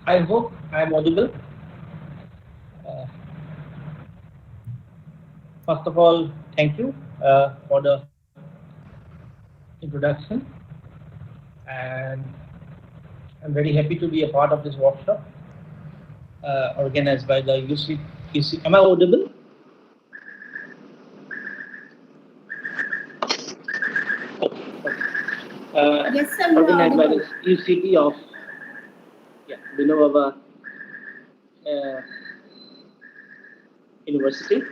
I hope I am audible. Uh, First of all, thank you for the introduction, and I'm very happy to be a part of this workshop organized by the UC. Am I audible? Okay. Yes, sir, you are Organized by audible. the UCT of Vinova uh, University,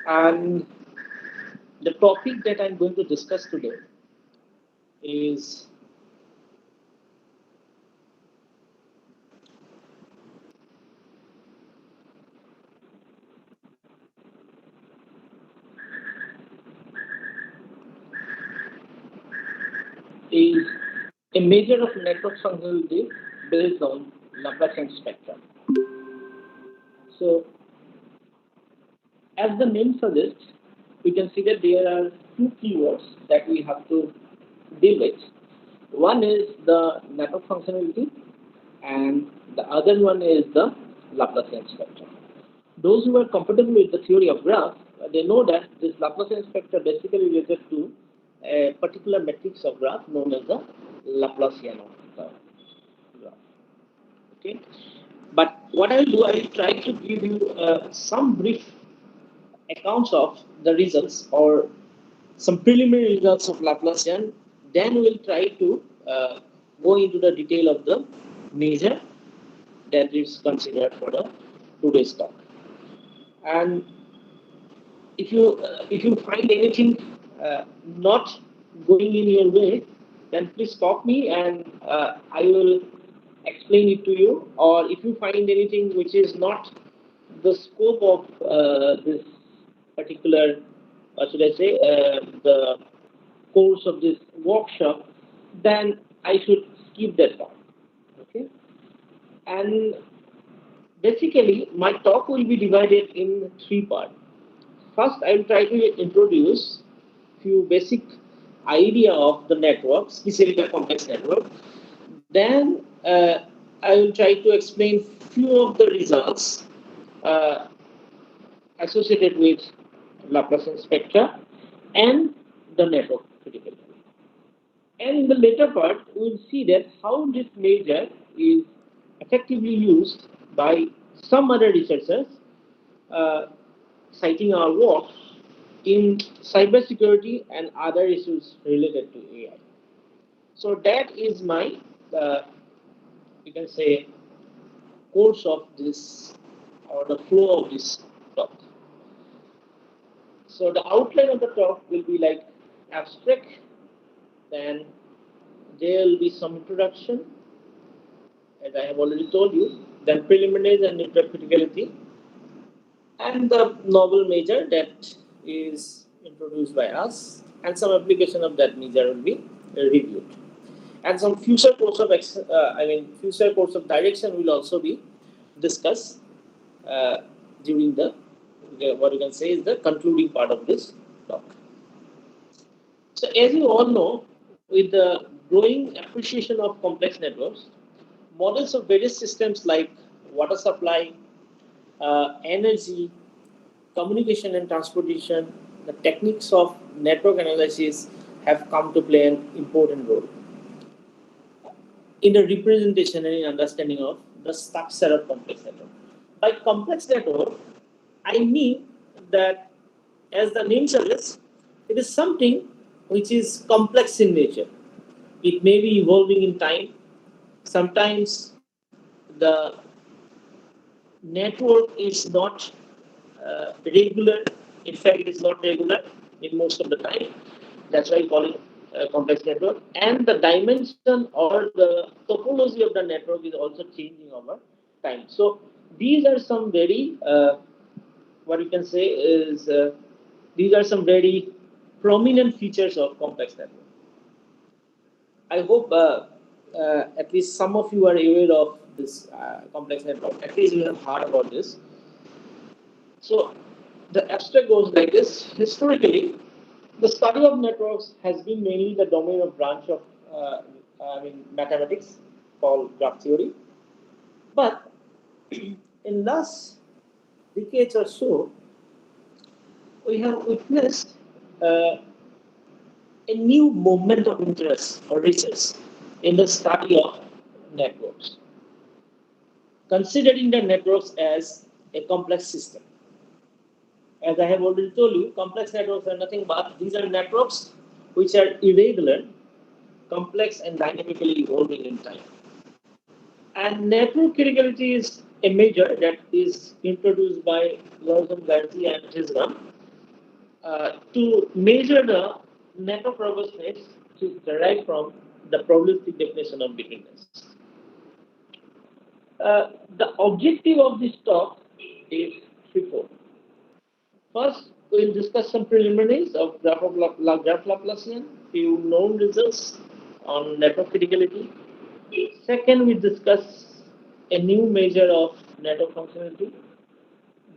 and the topic that I'm going to discuss today is is a measure of network functionality based on Laplacian spectrum. So, as the name suggests, we can see that there are two keywords that we have to deal with. One is the network functionality, and the other one is the Laplacian spectrum. Those who are comfortable with the theory of graph, they know that this Laplacian spectrum basically related to a particular matrix of graph known as the Laplacian of the graph. Okay, but what I will do, I will try to give you some brief accounts of the results or some preliminary results of Laplacian. Then we'll try to go into the detail of the measure that is considered for the today's talk. And if you find anything not going in your way, then please stop me and I will explain it to you. Or if you find anything which is not the scope of this particular, should I say, the course of this workshop, then I should skip that part. Okay, and basically my talk will be divided in three parts. First, I will try to introduce few basic idea of the network, especially the complex network. Then I will try to explain few of the results uh, associated with Laplacian spectra and the network criticality. And in the later part, we will see that how this measure is effectively used by some other researchers uh, citing our work in cybersecurity and other issues related to AI. So that is my, uh, you can say, course of this or the flow of this talk. So the outline of the talk will be like abstract, then there will be some introduction, as I have already told you, then preliminaries and intercriticality, and the novel measure that is introduced by us, and some application of that measure will be reviewed. And some future course of future course of direction will also be discussed uh, during the what you can say is the concluding part of this talk. So as you all know, with the growing appreciation of complex networks, models of various systems like water supply, energy, communication and transportation, the techniques of network analysis have come to play an important role in the representation and in understanding of the structure of complex network. By complex network, I mean that, as the name suggests, it is something which is complex in nature. It may be evolving in time. Sometimes the network is not regular. In fact, it is not regular in most of the time. That's why we call it a complex network. And the dimension or the topology of the network is also changing over time. So these are some very, what you can say is, these are some very prominent features of complex network. I hope at least some of you are aware of this complex network. At least you have heard about this. So the abstract goes like this. Historically, the study of networks has been mainly the domain of branch of mathematics called graph theory. But in last decades or so, we have witnessed uh, a new movement of interest or research in the study of networks, considering the networks as a complex system. As I have already told you, complex networks are nothing but these are networks which are irregular, complex, and dynamically evolving in time. And network criticality is a measure that is introduced by Lawson Garcia and Chisholm to measure the network robustness, which is derived from the probabilistic definition of betweenness. The objective of this talk is threefold. First, we'll discuss some preliminaries of graph Laplacian, few known results on network criticality. Second, we discuss a new measure of network functionality.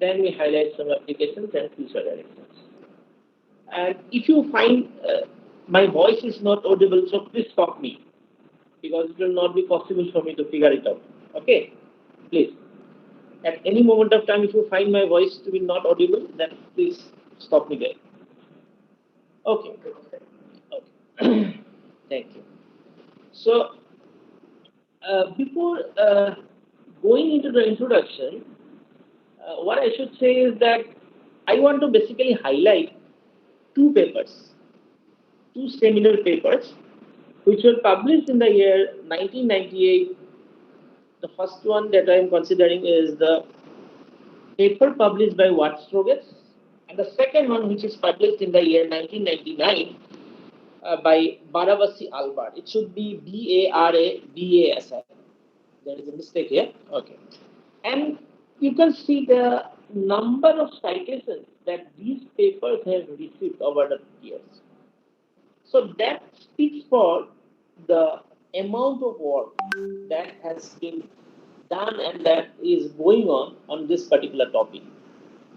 Then we highlight some applications and future directions. And if you find my voice is not audible, so please stop me because it will not be possible for me to figure it out. Okay, please. At any moment of time, if you find my voice to be not audible, then please stop me there. Okay. Okay. Thank you. So, before going into the introduction, what I should say is that I want to basically highlight two papers, two seminal papers, which were published in the year 1998. The first one that I am considering is the paper published by Wattstroges, and the second one, which is published in the year 1999 by Baravasi Albert. It should be Barabasi. There is a mistake here. Okay. And you can see the number of citations that these papers have received over the years. So that speaks for the amount of work that has been done and that is going on this particular topic.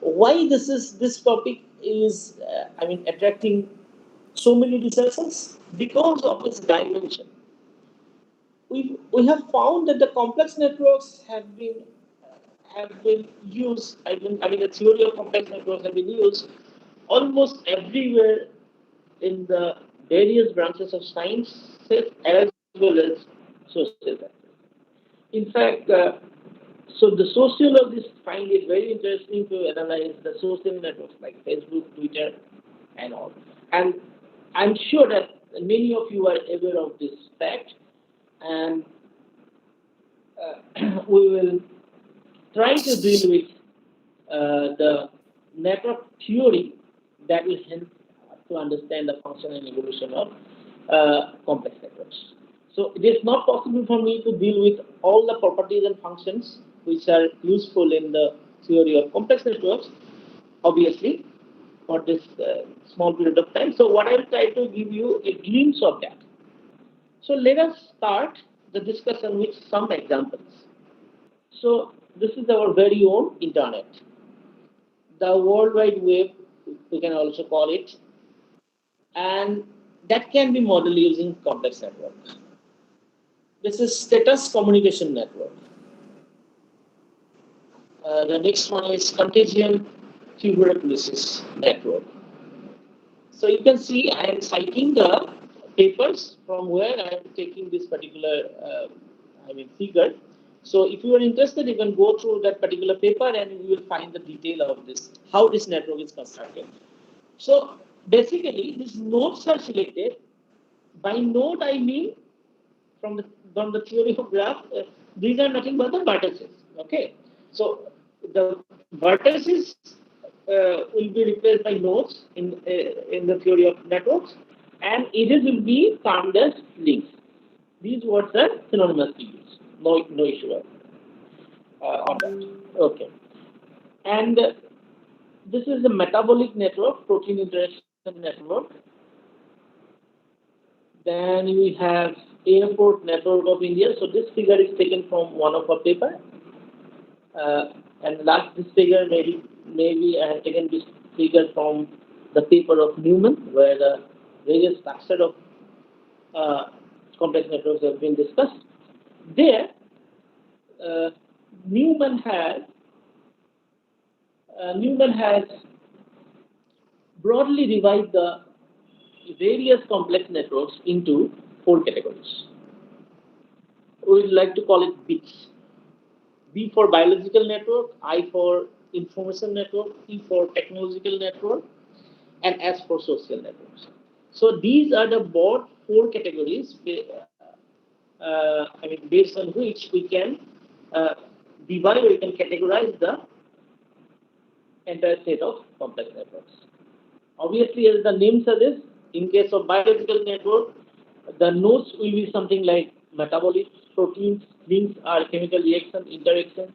Why this topic is attracting so many researchers? Because of its dimension. We have found that the complex networks have been used. The theory of complex networks have been used almost everywhere in the various branches of science as well as social sciences. In fact, so the sociologists find it very interesting to analyze the social networks like Facebook, Twitter, and all. And I'm sure that many of you are aware of this fact, and we will try to deal with the network theory that will help to understand the function and evolution of complex networks. So it is not possible for me to deal with all the properties and functions which are useful in the theory of complex networks, obviously, for this small period of time. So what I will try to give you a glimpse of that. So let us start the discussion with some examples. So this is our very own internet, the World Wide Web, we can also call it, and that can be modeled using complex networks. This is status communication network. The next one is contagion tuberculosis network. So you can see I am citing the papers from where I am taking this particular figure. So if you are interested, you can go through that particular paper and you will find the detail of this, how this network is constructed. So basically, these nodes are selected. By node, I mean from the theory of graph, these are nothing but the vertices. Okay, so the vertices will be replaced by nodes in the theory of networks, and edges will be termed as links. These words are synonymously used. No issue on that. Okay, and this is the metabolic network, protein interaction network. Then we have Airport Network of India. So this figure is taken from one of our paper. And last this figure maybe I have taken this figure from the paper of Newman, where the various structure of complex networks have been discussed. There, Newman has broadly divided the various complex networks into four categories. We would like to call it bits. B for biological network, I for information network, T for technological network, and S for social networks. So these are the broad four categories, based on which we can uh, divide or we can categorize the entire set of complex networks. Obviously, as the name suggests, in case of biological network, the nodes will be something like metabolites, proteins, links are chemical reaction, interactions.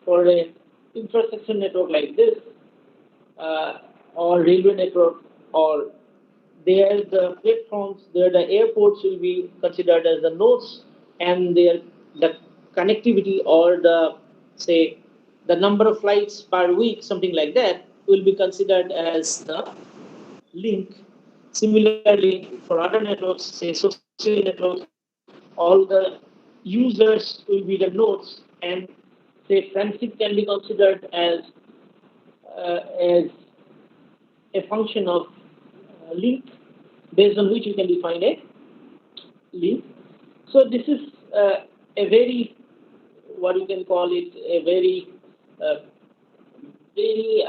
For an infrastructure network like this, uh, or railway network, or there the platforms, there the airports will be considered as the nodes, and there the connectivity or the say the number of flights per week, something like that, will be considered as the link. Similarly, for other networks, say social networks, all the users will be the nodes, and say friendship can be considered as a function of link, based on which you can define a link. So this is a very, what you can call it, a uh, very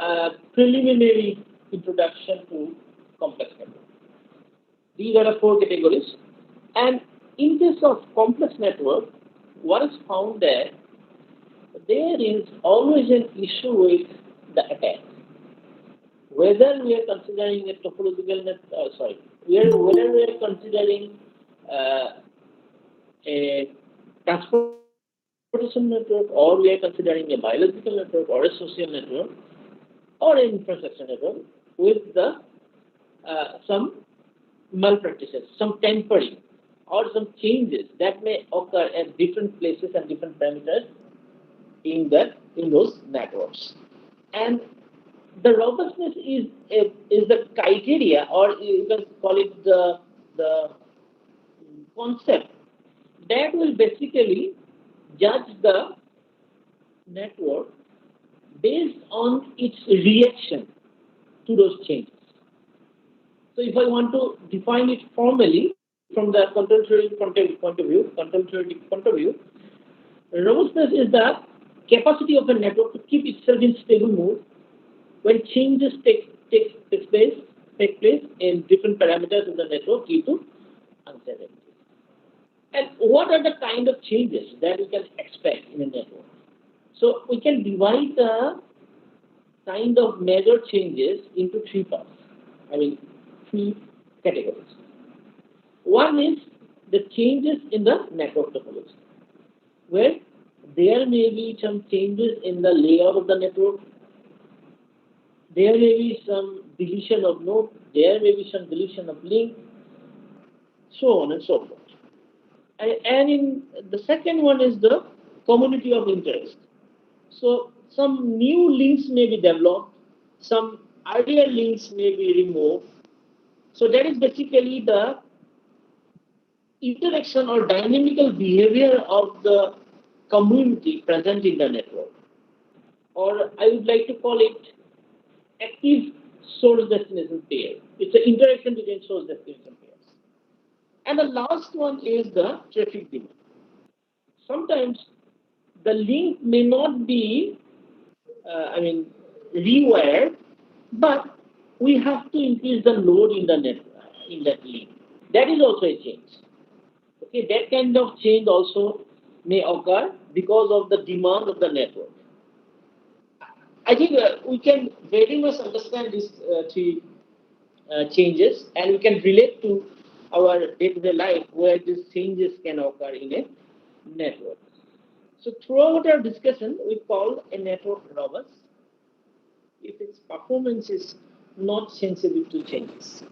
preliminary introduction to complex network. These are the four categories. And in case of complex network, what is found that there is always an issue with the attack. Whether we are considering a topological net, whether we are considering uh, a transportation network, or we are considering a biological network, or a social network, or an infrastructure network, with the some malpractices, some tampering, or some changes that may occur at different places and different parameters in those networks. And the robustness is the criteria, or you can call it the concept that will basically judge the network based on its reaction to those changes. So if I want to define it formally from the control theory point of view, robustness is the capacity of a network to keep itself in stable mode when changes take place in different parameters of the network due to uncertainty. And what are the kind of changes that we can expect in a network? So we can divide the kind of major changes into three parts. I mean, three categories. One is the changes in the network topology, where there may be some changes in the layout of the network, there may be some deletion of node, there may be some deletion of link, so on and so forth. And in the second one is the community of interest. So some new links may be developed, some earlier links may be removed. So that is basically the interaction or dynamical behavior of the community present in the network. Or I would like to call it active source destination pair. It's an interaction between source destination pairs. And the last one is the traffic demand. Sometimes the link may not be, rewired, but we have to increase the load in the network in that link. That is also a change. Okay, that kind of change also may occur because of the demand of the network. I think we can very much understand these three changes, and we can relate to our day-to-day life where these changes can occur in a network. So throughout our discussion, we call a network robust if its performance is not sensitive to changes.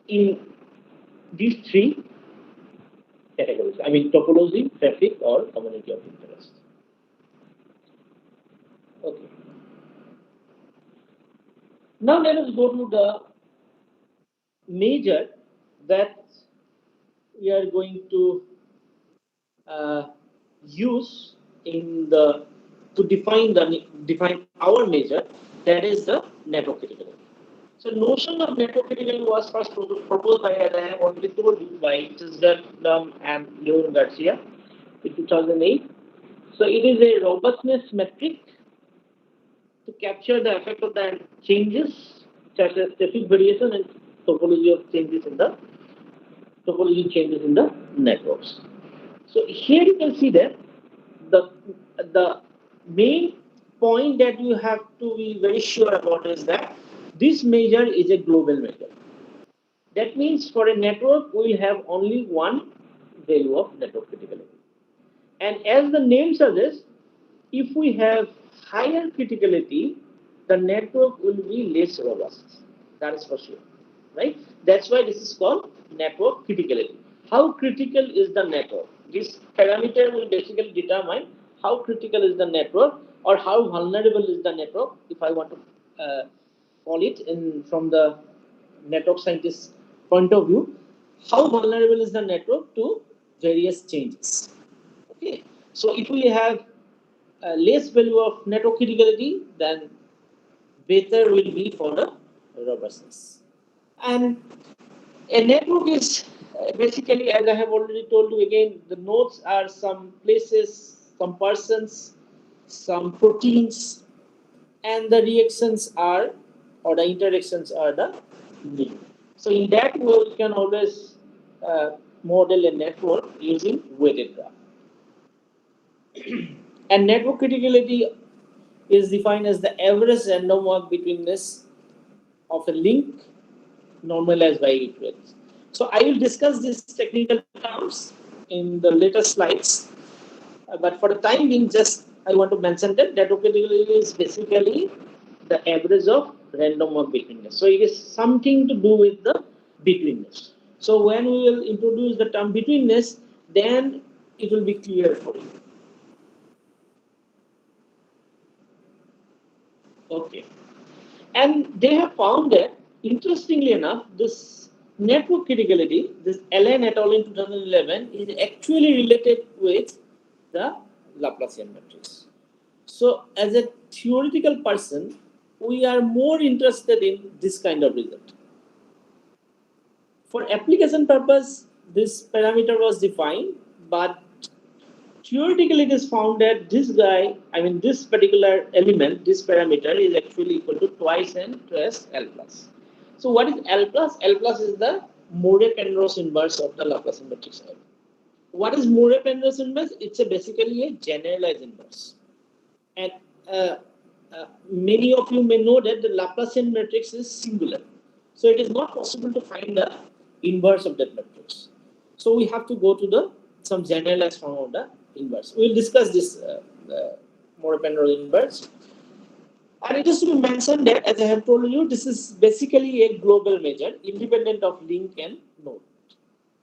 In these three categories, I mean topology, traffic, or community of interest. Okay. Now let us go to the measure that we are going to use in the to define our measure, that is the network criticality. So notion of network criticality was first proposed by, as I have already told you, by Tisdam and Leon Garcia in 2008. So it is a robustness metric to capture the effect of the changes, such as traffic variation and topology of changes in the networks. So here you can see that the the main point that you have to be very sure about is that this measure is a global measure. That means for a network we will have only one value of network criticality. And as the name suggests, if we have higher criticality, the network will be less robust. That is for sure. Right? That's why this is called network criticality. How critical is the network? This parameter will basically determine how critical is the network or how vulnerable is the network, if I want to call it in from the network scientist point of view, how vulnerable is the network to various changes. Okay, so if we have less value of network criticality, then better will be for the robustness. And a network is basically, as I have already told you again, the nodes are some places, some persons, some proteins, and the reactions are, or the interactions are the link. So in that way, we can always model a network using weighted graph. And network criticality is defined as the average random walk betweenness of a link normalized by equivalence. So I will discuss these technical terms in the later slides. But for the time being, just I want to mention that network criticality is basically the average of random walk betweenness. So it is something to do with the betweenness. So when we will introduce the term betweenness, then it will be clear for you. Okay. And they have found that, interestingly enough, this network criticality, this Allen et al. In 2011, is actually related with the Laplacian matrix. So, as a theoretical person, we are more interested in this kind of result. For application purpose, this parameter was defined, but theoretically it is found that this particular element, this parameter is actually equal to twice n plus L plus. So what is L plus? L plus is the Moore-Penrose inverse of the Laplacian matrix L. What is Moore-Penrose inverse? It's basically a generalized inverse. And many of you may know that the Laplacian matrix is singular. So it is not possible to find the inverse of that matrix. So we have to go to the some generalized form of the inverse. We will discuss this Moore-Penrose inverse. And it is to be mentioned that, as I have told you, this is basically a global measure, independent of link and node.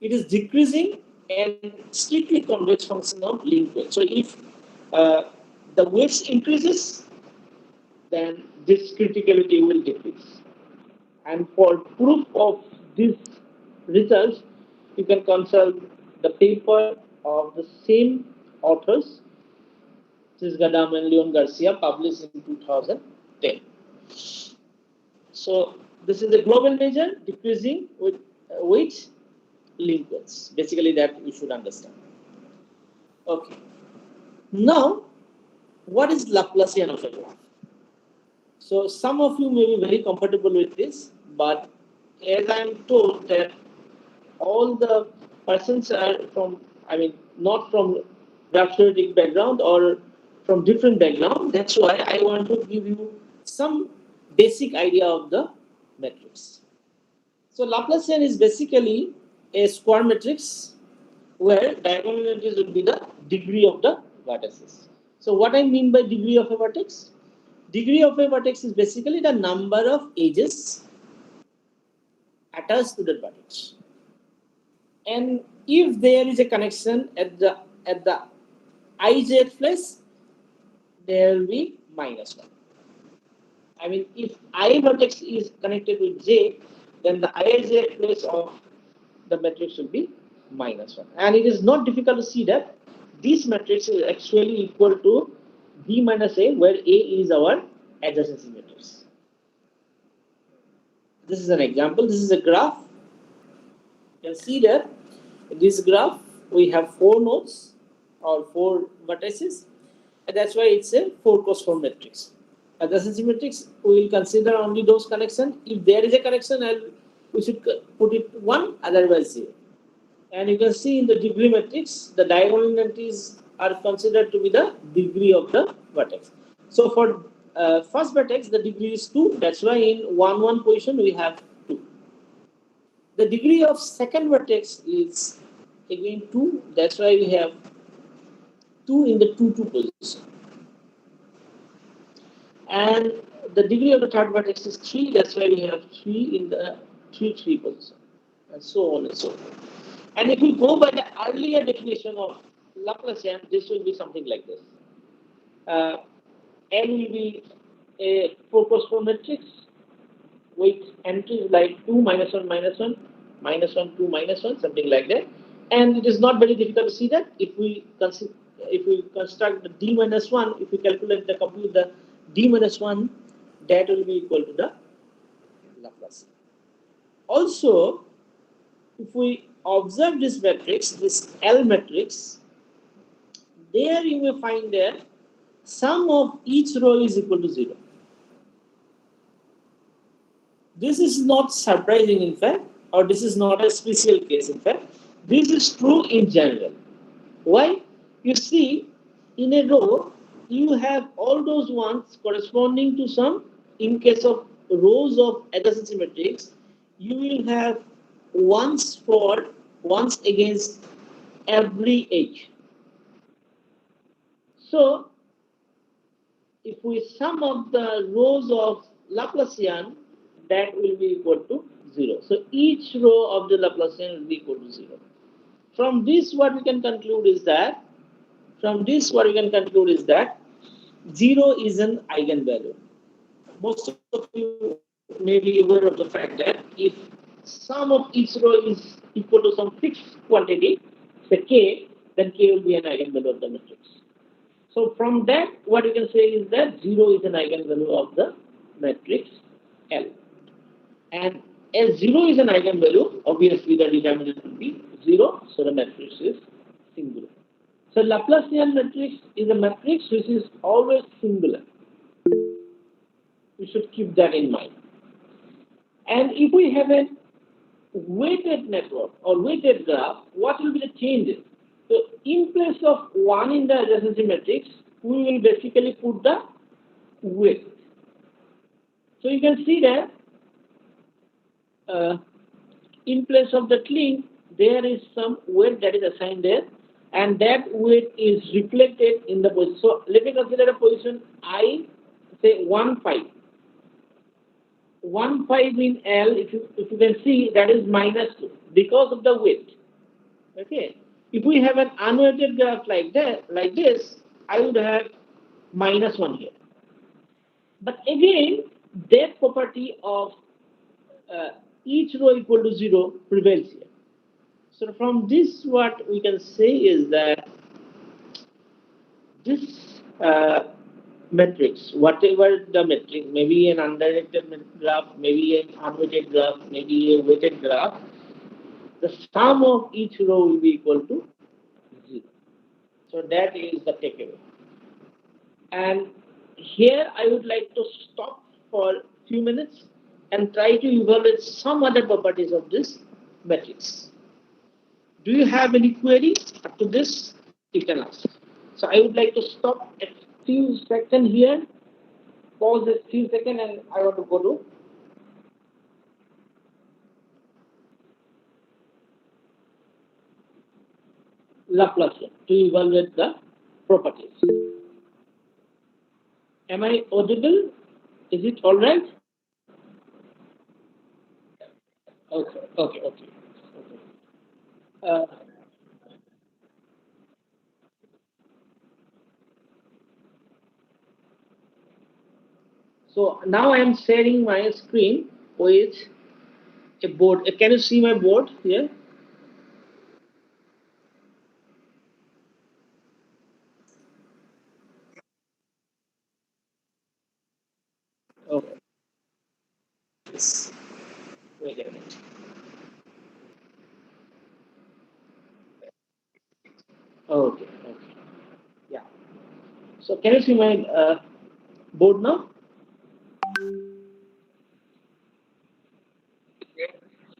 It is decreasing and strictly convex function of link weight. So if uh, the weights increases, then this criticality will decrease. And for proof of these results, you can consult the paper of the same authors, Tisgadam and Leon Garcia, published in 2010. So this is a global measure decreasing with which link weights. Basically, that you should understand. Okay. Now, what is Laplacian of a graph? So some of you may be very comfortable with this, but as I am told that all the persons are from, not from graph theoretic background or from different background. That's why I want to give you some basic idea of the matrix. So Laplacian is basically a square matrix where diagonalities will be the degree of the vertices. So what I mean by degree of a vertex? Degree of a vertex is basically the number of edges attached to the vertex. And if there is a connection at the ij place, there will be minus 1. If I vertex is connected with j, then the ij place of the matrix will be minus 1. And it is not difficult to see that this matrix is actually equal to B minus A, where A is our adjacency matrix. This is an example. This is a graph. You can see that in this graph we have four nodes or four vertices, and that's why it's a 4 cross 4 matrix. Adjacency matrix, we will consider only those connections. If there is a connection, we should put it 1, otherwise 0. And you can see in the degree matrix, the diagonal entries are considered to be the degree of the vertex. So for first vertex, the degree is 2. That's why in 1 1 position we have 2. The degree of second vertex is again 2. That's why we have 2 in the 2 2 position. And the degree of the third vertex is 3. That's why we have 3 in the 3 3 position. And so on and so forth. And if we go by the earlier definition of Laplacian, this will be something like this. Uh, N will be a 4 cross 4 matrix with entries like 2, minus 1, minus 1, minus 1, 2, minus 1, something like that. And it is not very difficult to see that if we construct the d minus 1, if we compute the d minus 1, that will be equal to the Laplace. Also, if we observe this matrix, this L matrix, there you may find that sum of each row is equal to 0. This is not surprising, in fact, or this is not a special case, in fact. This is true in general. Why? You see, in a row, you have all those ones corresponding to some, in case of rows of adjacency matrix, you will have ones against every edge. So, if we sum up the rows of Laplacian, that will be equal to 0. So each row of the Laplacian will be equal to 0. From this, what we can conclude is that 0 is an eigenvalue. Most of you may be aware of the fact that if sum of each row is equal to some fixed quantity, say k, then k will be an eigenvalue of the matrix. So from that, what you can say is that 0 is an eigenvalue of the matrix L. And as 0 is an eigenvalue, obviously the determinant will be 0, so the matrix is singular. So Laplacian matrix is a matrix which is always singular. We should keep that in mind. And if we have a weighted network or weighted graph, what will be the changes? So in place of 1 in the adjacency matrix, we will basically put the weight. So you can see that in place of the link, there is some weight that is assigned there, and that weight is reflected in the position. So let me consider a position I, say 1 5. 1 5 in L, if you can see, that is minus 2 because of the weight. Okay. If we have an unweighted graph like this, I would have minus 1 here. But again, that property of uh, each row equal to 0 prevails here. So from this, what we can say is that this matrix, whatever the matrix, maybe an undirected graph, maybe an unweighted graph, maybe a weighted graph, the sum of each row will be equal to 0. So that is the takeaway. And here I would like to stop for a few minutes and try to evaluate some other properties of this matrix. Do you have any queries up to this? You can ask. So I would like to stop a few seconds here, pause a few seconds, and I want to go to Laplacian to evaluate the properties. Am I audible? Is it all right? Okay. Uh, so now I am sharing my screen with a board. Can you see my board here? this. Wait a minute. Okay, okay. Yeah. So can you see my board now?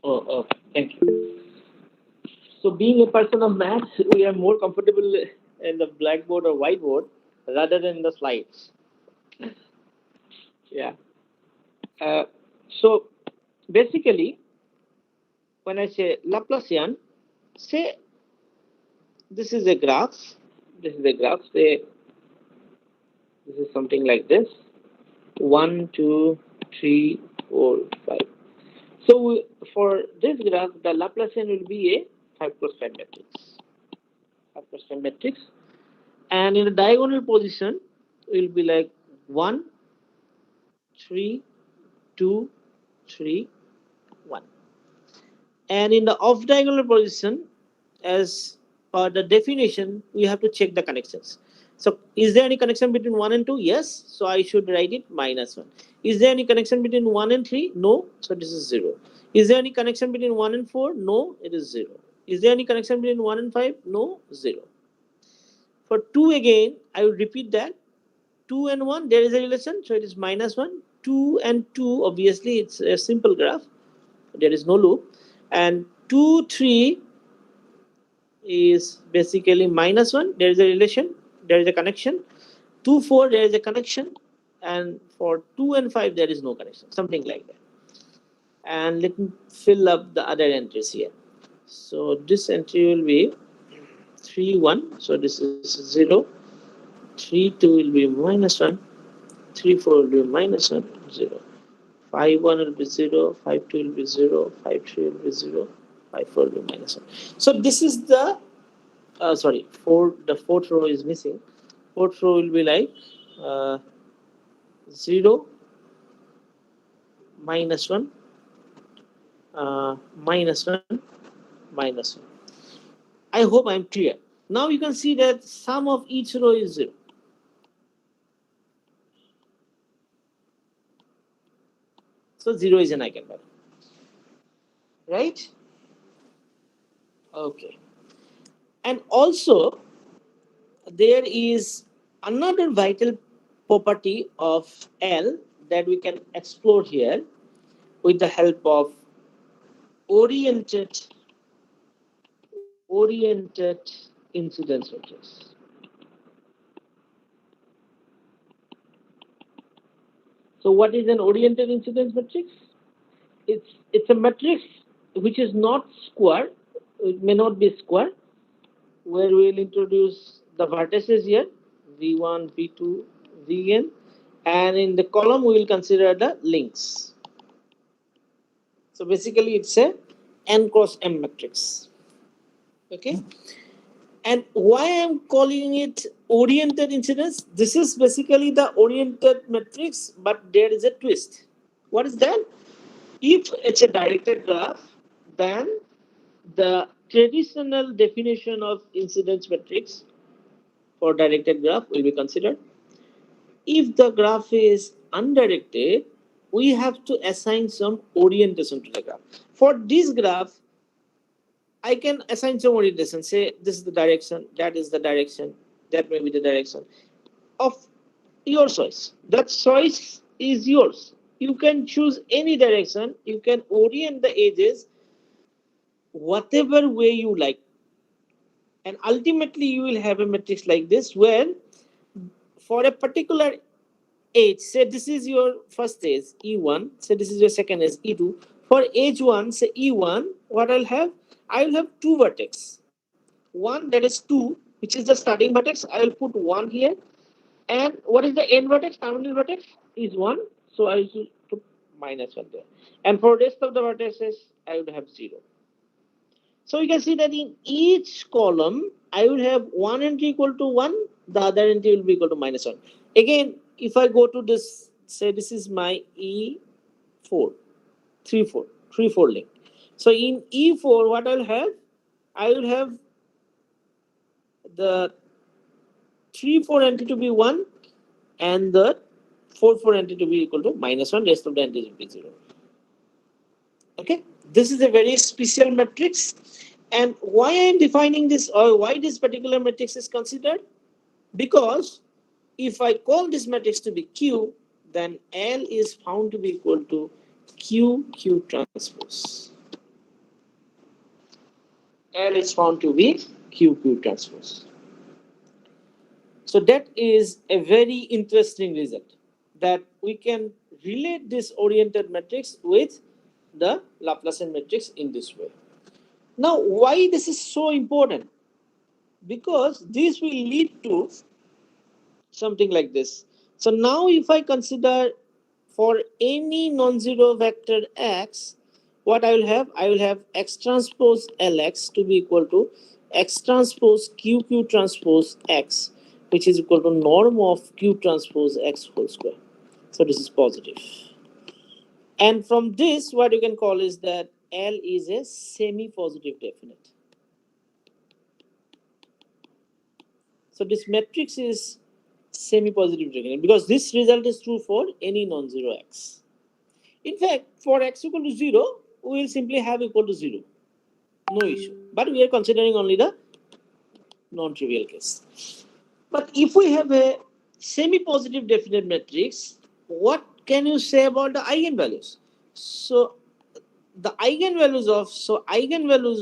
Oh, okay. Thank you. So being a person of maths, we are more comfortable in the blackboard or whiteboard rather than the slides. Yeah. Uh, so basically, when I say Laplacian, say this is a graph. This is a graph. Say this is something like this: 1, 2, 3, 4, 5. So for this graph, the Laplacian will be a 5 cross 5 matrix. 5 cross 5 matrix, and in the diagonal position, will be like 1, 3, 2, 3, 1. And in the off diagonal position, as per the definition, we have to check the connections. So is there any connection between 1 and 2? Yes. So I should write it -1. Is there any connection between 1 and 3? No. So this is 0. Is there any connection between 1 and 4? No. It is 0. Is there any connection between 1 and 5? No. 0. For 2 again, I will repeat that. 2 and 1, there is a relation. So it is -1. 2 and 2, obviously it's a simple graph. There is no loop. And 2, 3 is basically -1. There is a relation. There is a connection. 2, 4, there is a connection. And for 2 and 5, there is no connection. Something like that. And let me fill up the other entries here. So this entry will be 3, 1. So this is 0. 3, 2 will be -1. 3, 4 will be -1, 0. 5, 1 will be 0. 5, 2 will be 0. 5, 3 will be 0. 5, 4 will be -1. So this is the sorry, the fourth row is missing. Fourth row will be like 0, -1, -1, -1. I hope I'm clear. Now you can see that sum of each row is 0. So 0 is an eigenvalue. Right? Okay. And also, there is another vital property of L that we can explore here with the help of oriented oriented incidence matrix. So what is an oriented incidence matrix? It's a matrix which is not square. It may not be square, where we will introduce the vertices here, v1, v2, vn, and in the column we will consider the links. So basically it's a n cross m matrix. Okay. And why I'm calling it oriented incidence? This is basically the oriented matrix, but there is a twist. What is that? If it's a directed graph, then the traditional definition of incidence matrix for directed graph will be considered. If the graph is undirected, we have to assign some orientation to the graph. For this graph, I can assign some orientation. Say this is the direction, that is the direction, that may be the direction of your choice. That choice is yours. You can choose any direction. You can orient the edges whatever way you like. And ultimately, you will have a matrix like this where for a particular edge, say this is your first edge, E1, say this is your second edge, E2. For edge 1, say E1, what I'll have? I will have two vertex. One that is 2, which is the starting vertex. I will put 1 here. And what is the end vertex? Terminal vertex is 1. So I will put -1 there. And for rest of the vertices, I would have 0. So you can see that in each column, I will have one entry equal to 1, the other entry will be equal to -1. Again, if I go to this, say this is my E4, 3, 4, 3, 4 link. So in E4, what I'll have? I will have the 3, 4 entry to be 1 and the 4, 4 entry to be equal to -1, rest of the entries will be 0. Okay, this is a very special matrix. And why I am defining this, or why this particular matrix is considered? Because if I call this matrix to be Q, then L is found to be equal to Q transpose. L is found to be Q transpose. So that is a very interesting result, that we can relate this oriented matrix with the Laplacian matrix in this way. Now, why this is so important? Because this will lead to something like this. So now if I consider for any non-zero vector x, what I will have? I will have x transpose Lx to be equal to x transpose Q transpose x, which is equal to norm of Q transpose x whole square. So this is positive. And from this, what you can call is that L is a semi-positive definite. So this matrix is semi-positive definite because this result is true for any non-zero x. In fact, for x equal to 0, we will simply have equal to 0. No issue. But we are considering only the non-trivial case. But if we have a semi-positive definite matrix, what can you say about the eigenvalues? So the eigenvalues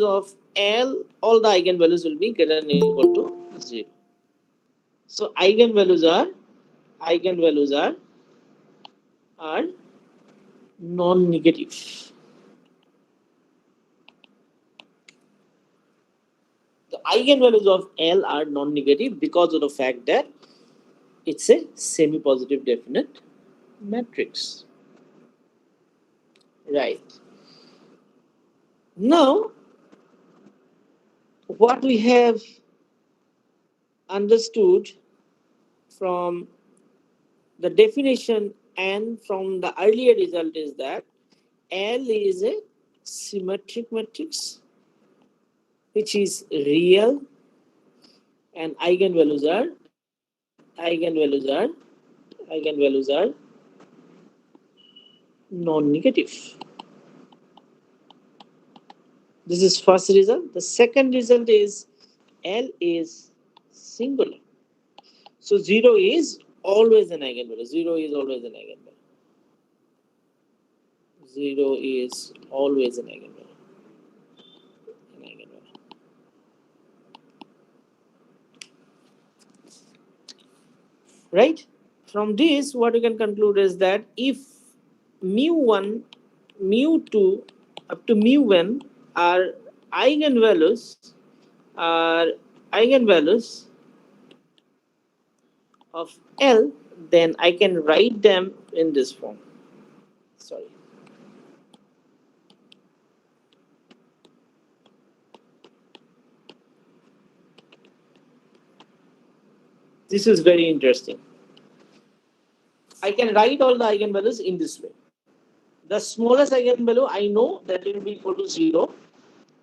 of L, all the eigenvalues will be greater than equal to 0. So eigenvalues are non-negative. The eigenvalues of L are non-negative because of the fact that it's a semi-positive definite matrix. Right. Now, what we have understood from the definition and from the earlier result is that L is a symmetric matrix which is real, and eigenvalues are non-negative. This is first result. The second result is L is singular. So 0 is always an eigenvalue. 0 is always an eigenvalue. 0 is always an eigenvalue. Right? From this, what we can conclude is that if mu1, mu2, up to mu1 are eigenvalues, are eigenvalues of L, then I can write them in this form. Sorry. This is very interesting. I can write all the eigenvalues in this way. The smallest eigenvalue I know that it will be equal to 0.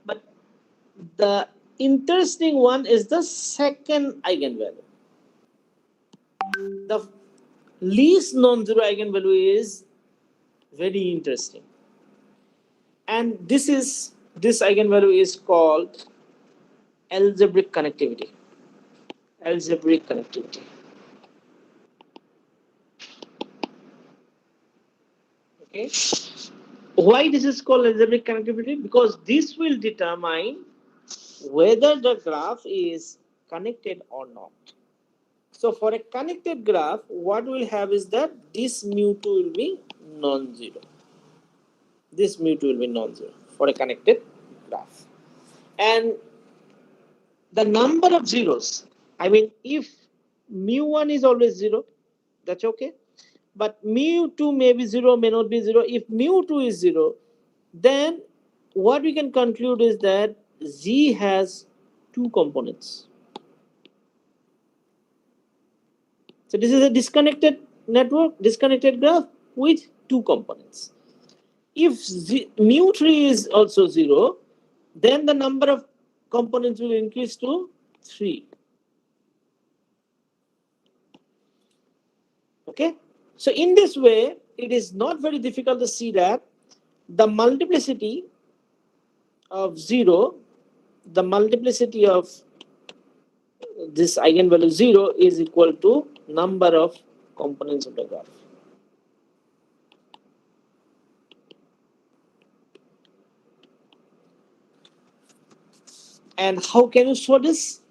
But the interesting one is the second eigenvalue. The least non-zero eigenvalue is very interesting. And this eigenvalue is called algebraic connectivity. Algebraic connectivity. Okay. Why this is called algebraic connectivity? Because this will determine whether the graph is connected or not. So for a connected graph, what we'll have is that this mu2 will be non-zero. This mu2 will be non-zero for a connected graph. And the number of zeros, I mean, if mu1 is always 0, that's okay. But mu2 may be 0, may not be 0. If mu2 is 0, then what we can conclude is that Z has two components. So this is a disconnected network, disconnected graph with two components. If mu3 is also 0, then the number of components will increase to 3. Okay? So in this way, it is not very difficult to see that The multiplicity of 0, the multiplicity of this eigenvalue 0 is equal to number of components of the graph. And how can you show this?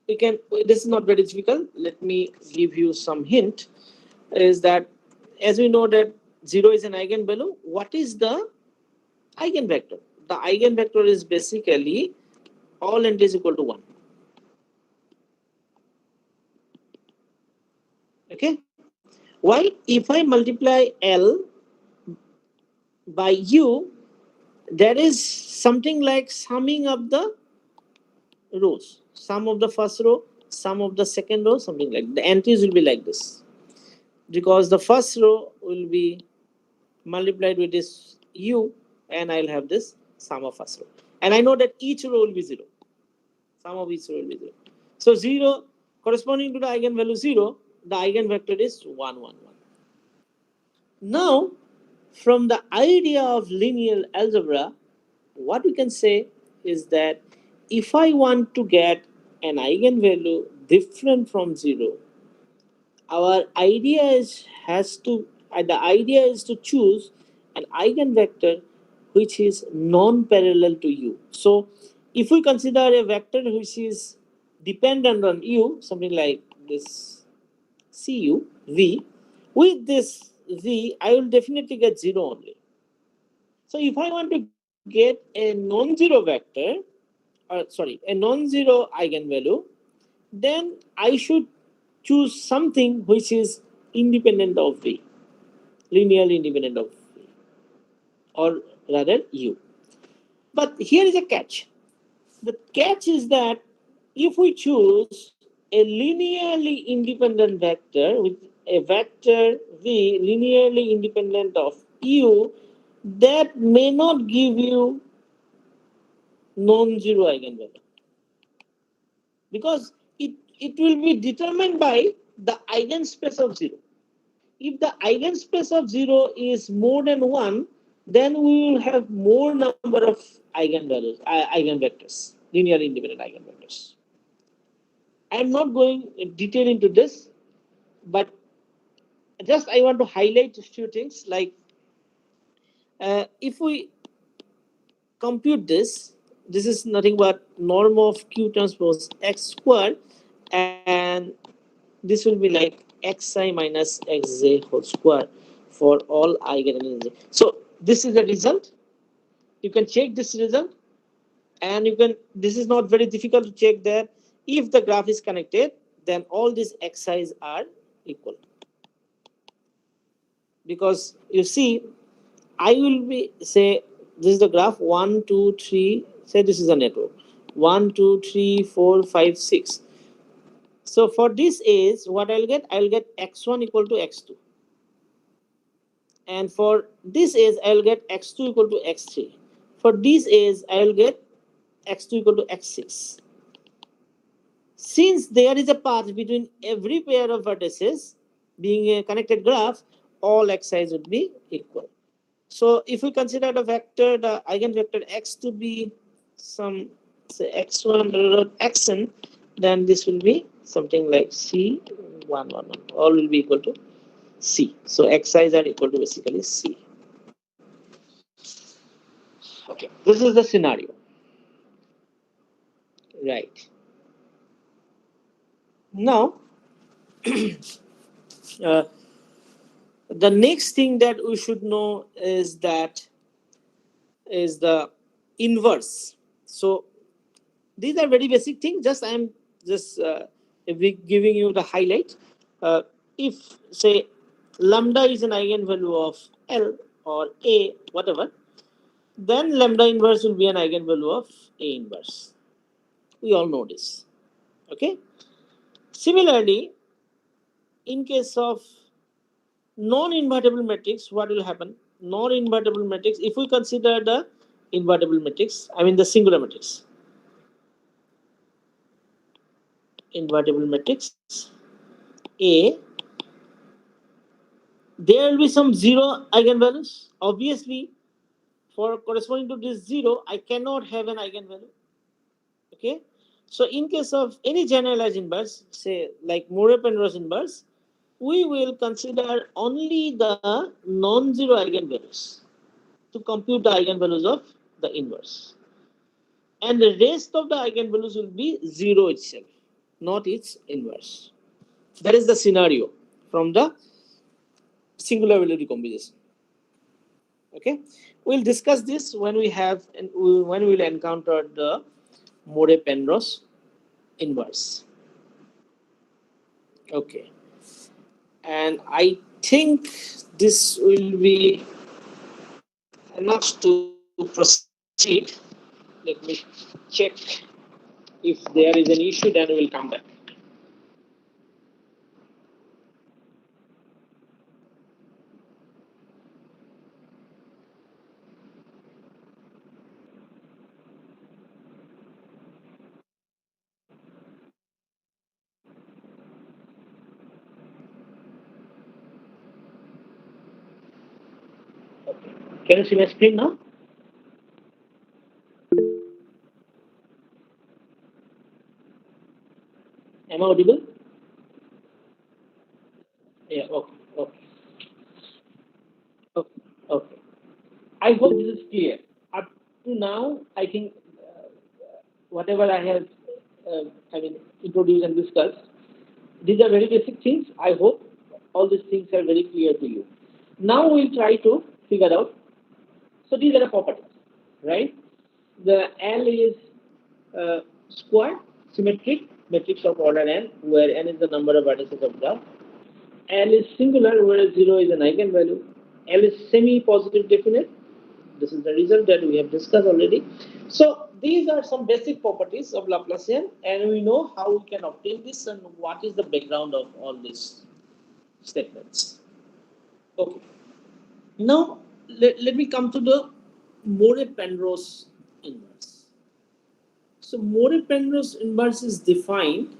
We can. This is not very difficult. Let me give you some hint. Is that, as we know that 0 is an eigenvalue, what is the eigenvector? The eigenvector is basically all entries equal to 1. Okay. Why? If I multiply L by U, there is something like summing of the rows. Sum of the first row, sum of the second row, something like the entries will be like this. Because the first row will be multiplied with this U, and I'll have this sum of first row. And I know that each row will be 0. Sum of each row will be 0. So 0 corresponding to the eigenvalue 0, the eigenvector is 1, 1, 1. Now, from the idea of linear algebra, what we can say is that if I want to get an eigenvalue different from 0, our idea is has to the idea is to choose an eigenvector which is non-parallel to u. So if we consider a vector which is dependent on u, something like this cu v, with this v I will definitely get 0 only. So if I want to get a non-zero vector, a non-zero eigenvalue, then I should choose something which is independent of v, linearly independent of v, or rather u. But here is a catch. The catch is that if we choose a linearly independent vector with a vector v linearly independent of u, that may not give you non-zero eigenvalue, because it will be determined by the eigenspace of 0. If the eigenspace of 0 is more than 1, then we will have more number of eigenvalues, eigenvectors, linearly independent eigenvectors. I am not going in detail into this, but just I want to highlight a few things. Like if we compute this, this is nothing but norm of q transpose x squared, and this will be like xi minus xj whole square for all eigenvalues. So this is the result. You can check this result, and you can. This is not very difficult to check that if the graph is connected, then all these xi's are equal. Because you see, I will be say this is the graph 1, 2, 3. Say this is a network 1, 2, 3, 4, 5, 6. So for this is what I'll get x1 equal to x2, and for this is I'll get x2 equal to x3. For this is I'll get x2 equal to x6. Since there is a path between every pair of vertices, being a connected graph, all xi's would be equal. So if we consider the vector, the eigenvector x to be some, say, x1 dot xn, then this will be something like c1, 1, 1. All will be equal to c. So xi's are equal to basically c. Okay, this is the scenario. Right. Now, uh, the next thing that we should know is the inverse. So these are very basic things. Just I am just giving you the highlight. If say lambda is an eigenvalue of L or A, whatever, then lambda inverse will be an eigenvalue of A inverse. We all know this. Okay. Similarly, in case of non-invertible matrix, what will happen? Non-invertible matrix, if we consider the invertible matrix, I mean the singular matrix. Invertible matrix A, there will be some zero eigenvalues. Obviously, for corresponding to this zero, I cannot have an eigenvalue. Okay, so in case of any generalized inverse, say like Moore-Penrose inverse, we will consider only the non-zero eigenvalues to compute the eigenvalues of the inverse, and the rest of the eigenvalues will be zero itself, not its inverse. That is the scenario from the singular value decomposition. Okay, we'll discuss this when we have when we will encounter the Moore-Penrose inverse. Okay, and I think this will be enough to proceed. Let me check if there is an issue, then we will come back. Okay. Can you see my screen now? Am I audible? Yeah. Okay. Okay. Okay. Okay. I hope this is clear. Up to now, I think whatever I have, introduced and discussed, these are very basic things. I hope all these things are very clear to you. Now we'll try to figure out. So these are the properties, right? The L is square, symmetric, matrix of order n, where n is the number of vertices of graph. L is singular, where 0 is an eigenvalue. L is semi-positive definite. This is the result that we have discussed already. So these are some basic properties of Laplacian, and we know how we can obtain this and what is the background of all these statements. Okay. Now let me come to the Moore-Penrose inverse. So Moore-Penrose inverse is defined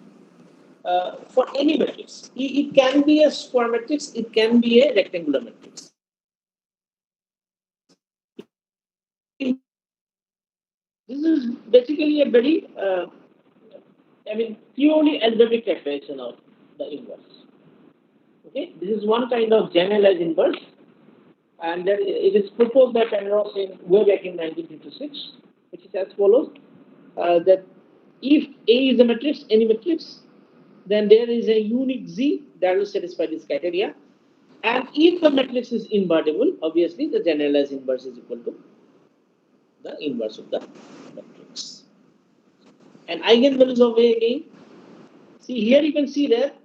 for any matrix. It can be a square matrix, it can be a rectangular matrix. This is basically a very, purely algebraic calculation of the inverse. Okay, this is one kind of generalized inverse, and that it is proposed by Penrose in way back in 1956, which is as follows: that if A is a matrix, any matrix, then there is a unique Z that will satisfy this criteria. And if the matrix is invertible, obviously the generalized inverse is equal to the inverse of the matrix. And eigenvalues of A again. See here you can see that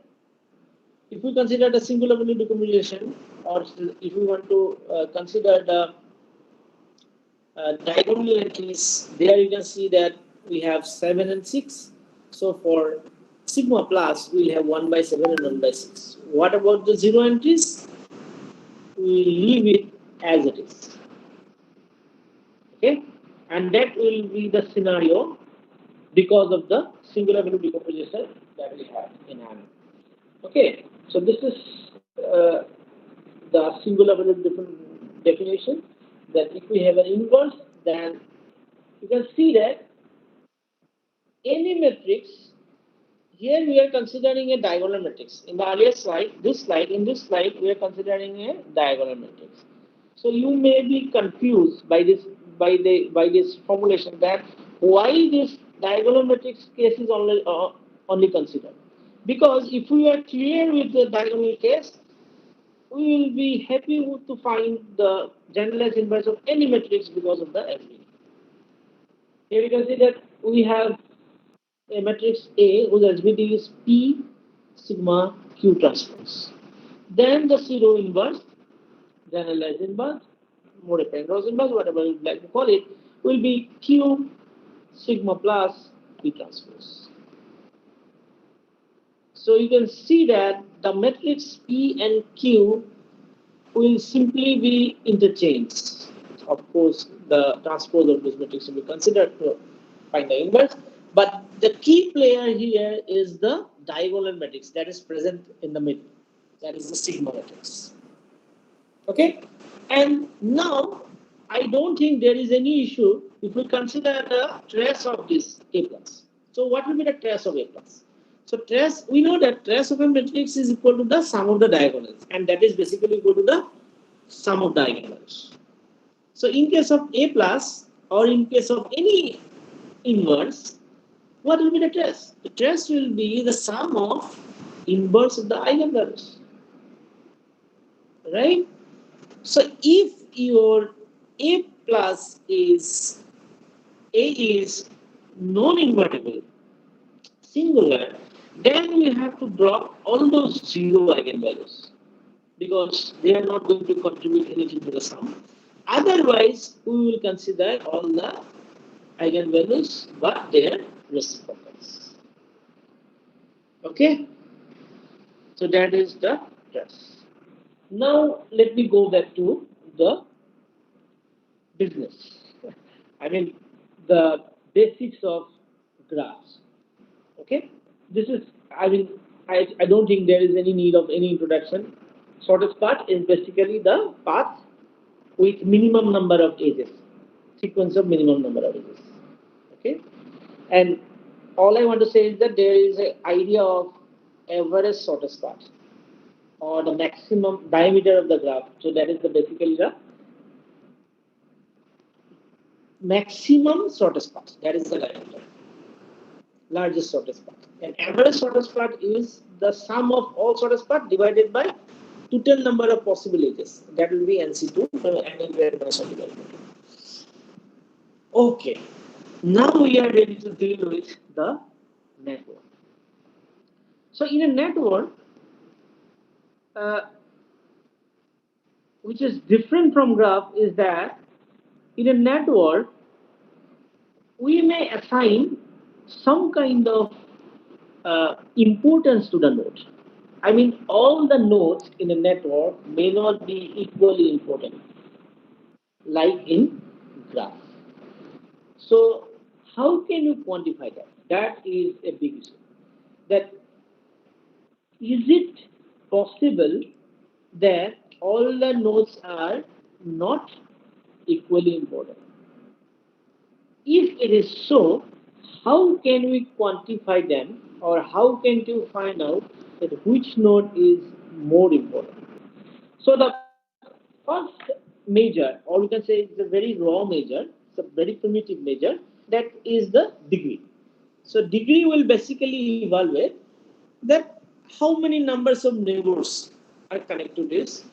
if we consider the singular value decomposition, or if we want to consider the diagonal entries, there you can see that we have 7 and 6. So for sigma plus, we will have 1 by 7 and 1 by 6. What about the zero entries? We leave it as it is. Okay, and that will be the scenario because of the singular value decomposition that we have in hand. Okay, so this is the singular value definition, that if we have an inverse, then you can see that any matrix, here we are considering a diagonal matrix. In the earlier slide, in this slide, we are considering a diagonal matrix. So you may be confused by this formulation, that why this diagonal matrix case is only considered. Because if we are clear with the diagonal case, we will be happy to find the generalized inverse of any matrix because of the FD. Here you can see that we have a matrix A whose SVD is P sigma Q transpose. Then the pseudo inverse, generalized inverse, Moore-Penrose inverse, whatever you like to call it, will be Q sigma plus P transpose. So you can see that the matrix P and Q will simply be interchanged. Of course, the transpose of this matrix will be considered to find the inverse. But the key player here is the diagonal matrix that is present in the middle. That is the sigma matrix. Okay, and now I don't think there is any issue if we consider the trace of this A plus. So what will be the trace of A plus? So trace, we know that trace of a matrix is equal to the sum of the diagonals, and that is basically equal to the sum of diagonals. So in case of A plus or in case of any inverse, what will be the trace? The trace will be the sum of inverse of the eigenvalues, right? So if your A plus is A is non-invertible, singular, then we have to drop all those zero eigenvalues because they are not going to contribute anything to the sum. Otherwise, we will consider all the eigenvalues but their reciprocals. Okay, so that is the test. Now let me go back to the business. I mean, the basics of graphs. Okay, this is. I mean, I don't think there is any need of any introduction. Shortest path is basically the path with minimum number of edges, sequence of minimum number of edges. Okay, and all I want to say is that there is an idea of average shortest path or the maximum diameter of the graph. So that is the basically the maximum shortest path. That is the diameter, largest shortest path. And average shortest path is the sum of all shortest path divided by total number of possible edges. That will be NC2, angle weighted dimension divided by 2. Okay, now we are ready to deal with the network. So in a network, uh, which is different from graph, is that in a network we may assign some kind of importance to the node. I mean, all the nodes in a network may not be equally important, like in graph. So, how can you quantify that? That is a big issue. That is it possible that all the nodes are not equally important? If it is so, how can we quantify them or how can you find out that which node is more important? So the first measure, or we can say it's a very raw measure, it's a very primitive measure, that is the degree. So degree will basically evaluate that how many numbers of neighbors are connected to this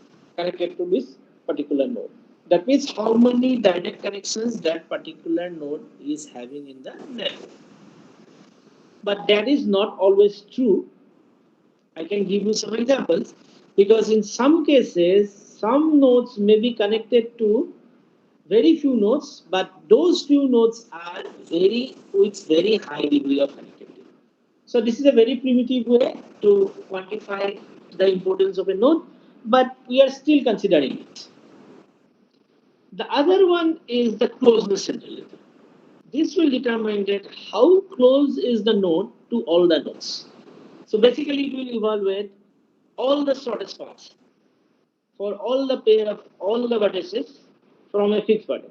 particular node. That means how many direct connections that particular node is having in the network. But that is not always true. I can give you some examples because in some cases, some nodes may be connected to very few nodes, but those few nodes are very with very high degree of connectivity. So this is a very primitive way to quantify the importance of a node, but we are still considering it. The other one is the closeness centrality. This will determine that how close is the node to all the nodes. So basically, it will evaluate all the shortest paths for all the pair of all the vertices from a fixed vertex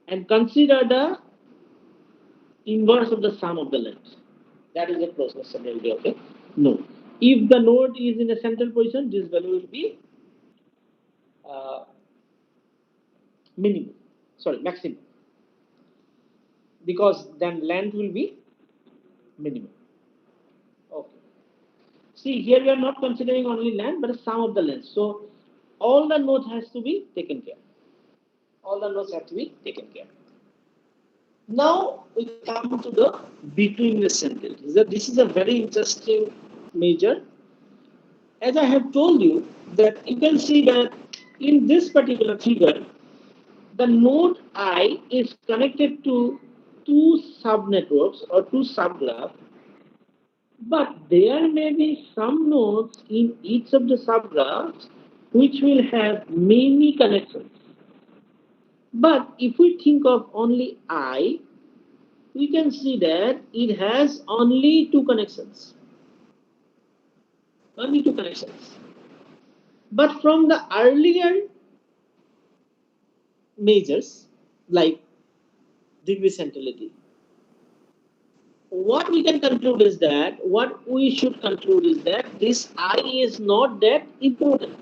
and consider the inverse of the sum of the lengths. That is a closeness centrality of a node. If the node is in a central position, this value will be uh, minimum, sorry, maximum, because then length will be minimum. Okay. See, here we are not considering only length, but the sum of the lengths. So all the nodes has to be taken care. All the nodes have to be taken care. Now we come to the betweenness centrality. This is a very interesting measure. As I have told you, that you can see that in this particular figure, the node I is connected to two subnetworks or two subgraphs, but there may be some nodes in each of the subgraphs which will have many connections. But if we think of only I, we can see that it has only two connections. Only two connections. But from the earlier measures like degree centrality, what we can conclude is that what we should conclude is that this I is not that important.